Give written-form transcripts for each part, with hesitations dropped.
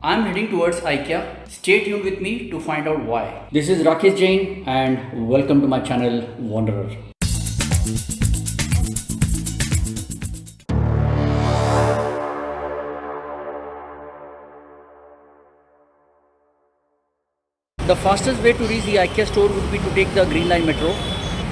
I'm heading towards IKEA. Stay tuned with me to find out why. This is Rakesh Jain and welcome to my channel Wanderer. The fastest way to reach the IKEA store would be to take the Green Line metro.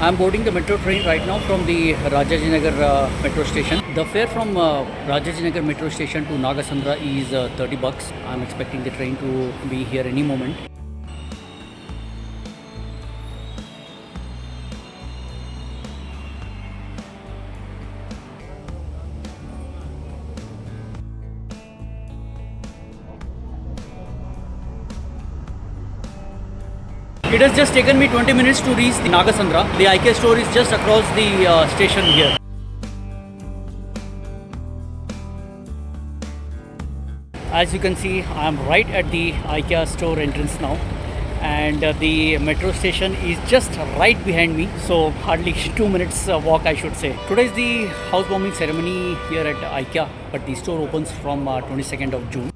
I'm boarding the metro train right now from the Rajajinagar metro station. The fare from Rajajinagar metro station to Nagasandra is 30 bucks. I'm expecting the train to be here any moment. It has just taken me 20 minutes to reach the Nagasandra. The IKEA store is just across the station here. As you can see, I am right at the IKEA store entrance now, and the metro station is just right behind me, so hardly 2 minutes walk I should say. Today is the housewarming ceremony here at IKEA, but the store opens from 22nd of June.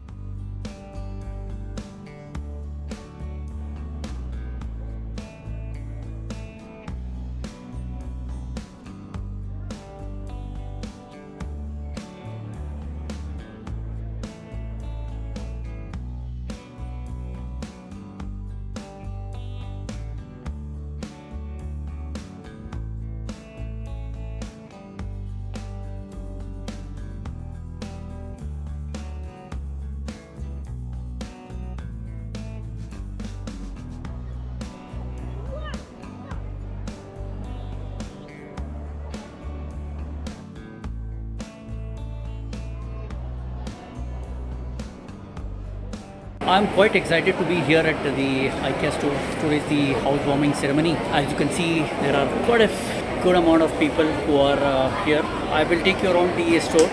I'm quite excited to be here at the IKEA store. Today is the housewarming ceremony. As you can see, there are quite a good amount of people who are here. I will take you around the store.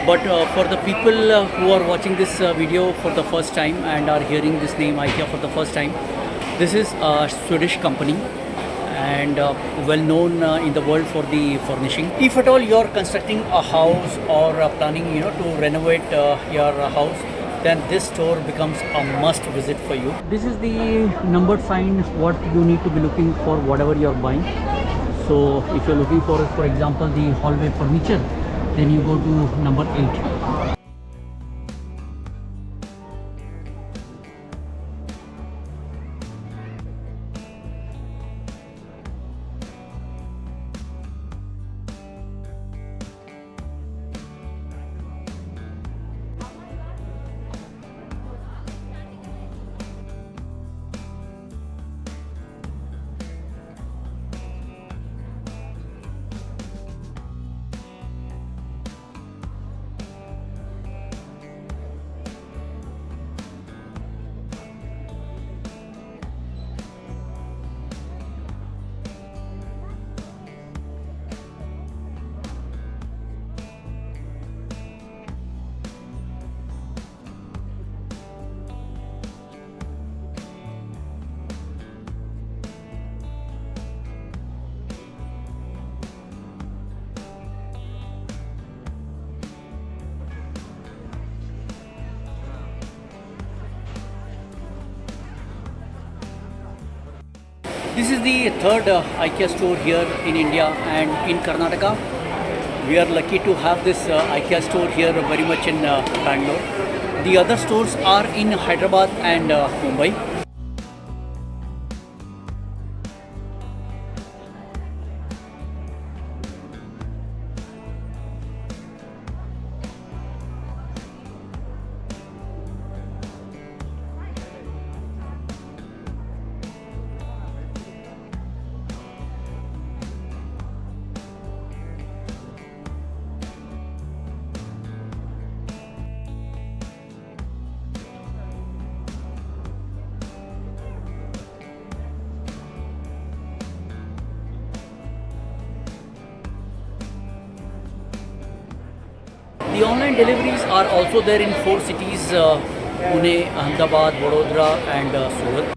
But for the people who are watching this video for the first time and are hearing this name IKEA for the first time, this is a Swedish company and well known in the world for the furnishing. If at all you are constructing a house or planning to renovate your house, then this store becomes a must visit for you. This is the numbered sign what you need to be looking for whatever you are buying. So if you're looking for example the hallway furniture, then you go to number 8. This is the third IKEA store here in India and in Karnataka. We are lucky to have this IKEA store here very much in Bangalore. The other stores are in Hyderabad and Mumbai. The online deliveries are also there in 4 cities, Pune, Ahmedabad, Vadodara and Surat.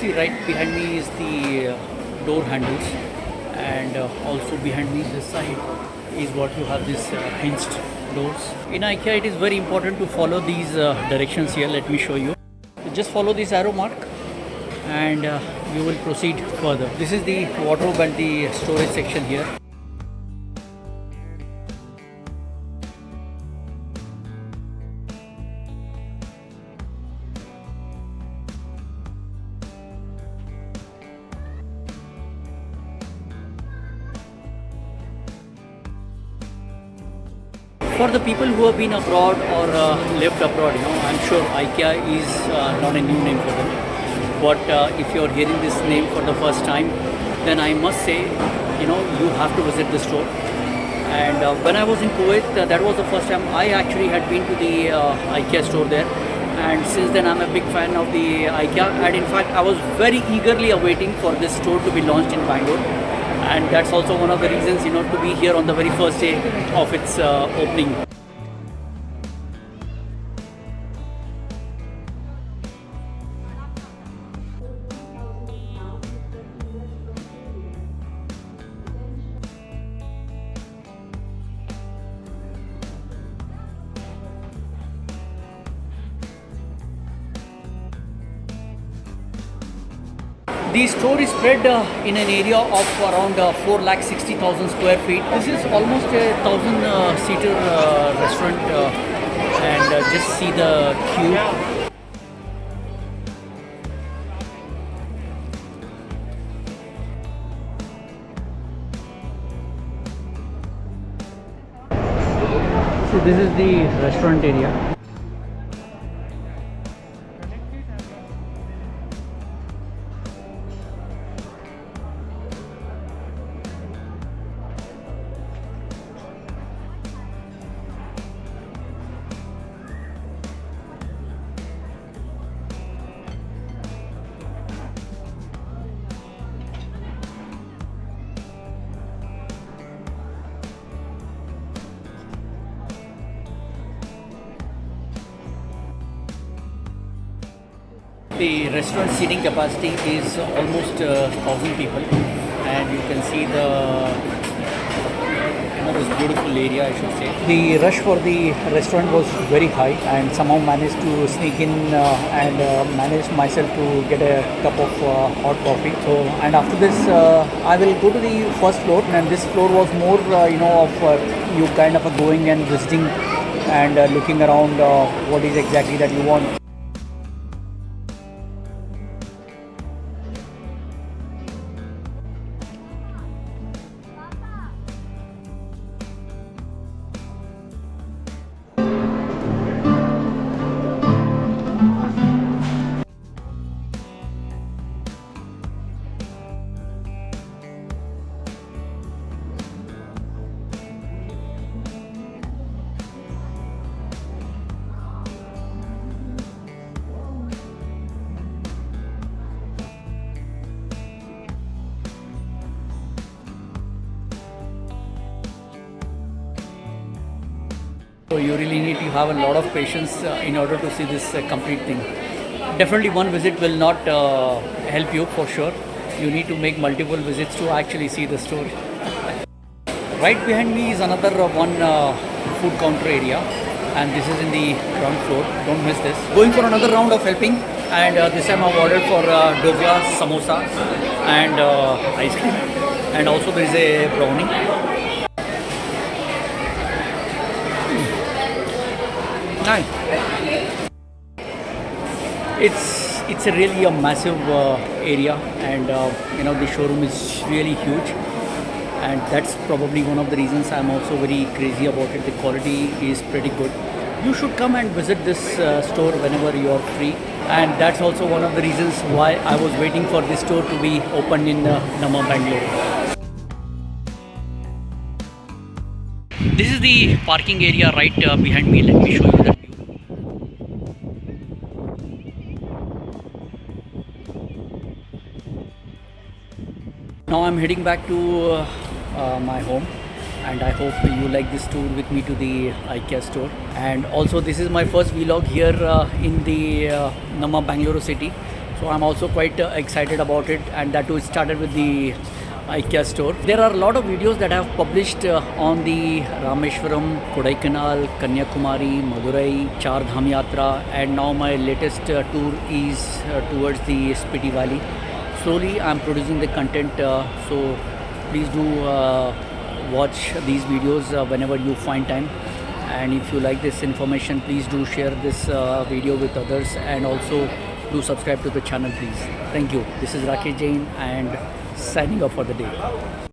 see, right behind me is the door handles, and also behind me this side is what you have this hinged doors. In IKEA it is very important to follow these directions here. Let me show you. Just follow this arrow mark and you will proceed further. This is the wardrobe and the storage section here. For the people who have been abroad or lived abroad, I'm sure IKEA is not a new name for them. But if you're hearing this name for the first time, then I must say, you have to visit the store. And when I was in Kuwait, that was the first time I actually had been to the IKEA store there. And since then, I'm a big fan of the IKEA. And in fact, I was very eagerly awaiting for this store to be launched in Bangalore. And that's also one of the reasons, to be here on the very first day of its opening. The store is spread in an area of around 4,60,000 square feet. This is almost a 1,000-seater restaurant, and just see the queue. So this is the restaurant area. The restaurant seating capacity is almost 1,000 people, and you can see this beautiful area, I should say. The rush for the restaurant was very high, and somehow managed to sneak in and managed myself to get a cup of hot coffee. So, and after this, I will go to the first floor, and this floor was more, of you kind of going and visiting and looking around what is exactly that you want. So you really need to have a lot of patience in order to see this complete thing. Definitely one visit will not help you for sure. You need to make multiple visits to actually see the store. Right behind me is another one food counter area, and this is in the ground floor. Don't miss this. Going for another round of helping, and this time I've ordered for dokla, samosa and ice cream, and also there is a brownie. Nice. It's a really a massive area, and the showroom is really huge, and that's probably one of the reasons I'm also very crazy about it. The quality is pretty good. You should come and visit this store whenever you are free, and that's also one of the reasons why I was waiting for this store to be opened in Namma Bengaluru. This is the parking area right behind me. Let me show you that view. Now I'm heading back to my home, and I hope you like this tour with me to the IKEA store. And also this is my first vlog here in the Namma Bengaluru city. So I'm also quite excited about it, and that too it started with the IKEA store. There are a lot of videos that I have published on the Rameshwaram, Kodaikanal, Kanyakumari, Madurai, Char Dham Yatra, and now my latest tour is towards the Spiti Valley. Slowly I'm producing the content, so please do watch these videos whenever you find time. And if you like this information, please do share this video with others, and also do subscribe to the channel, please. Thank you. This is Rakesh Jain and signing off for the day.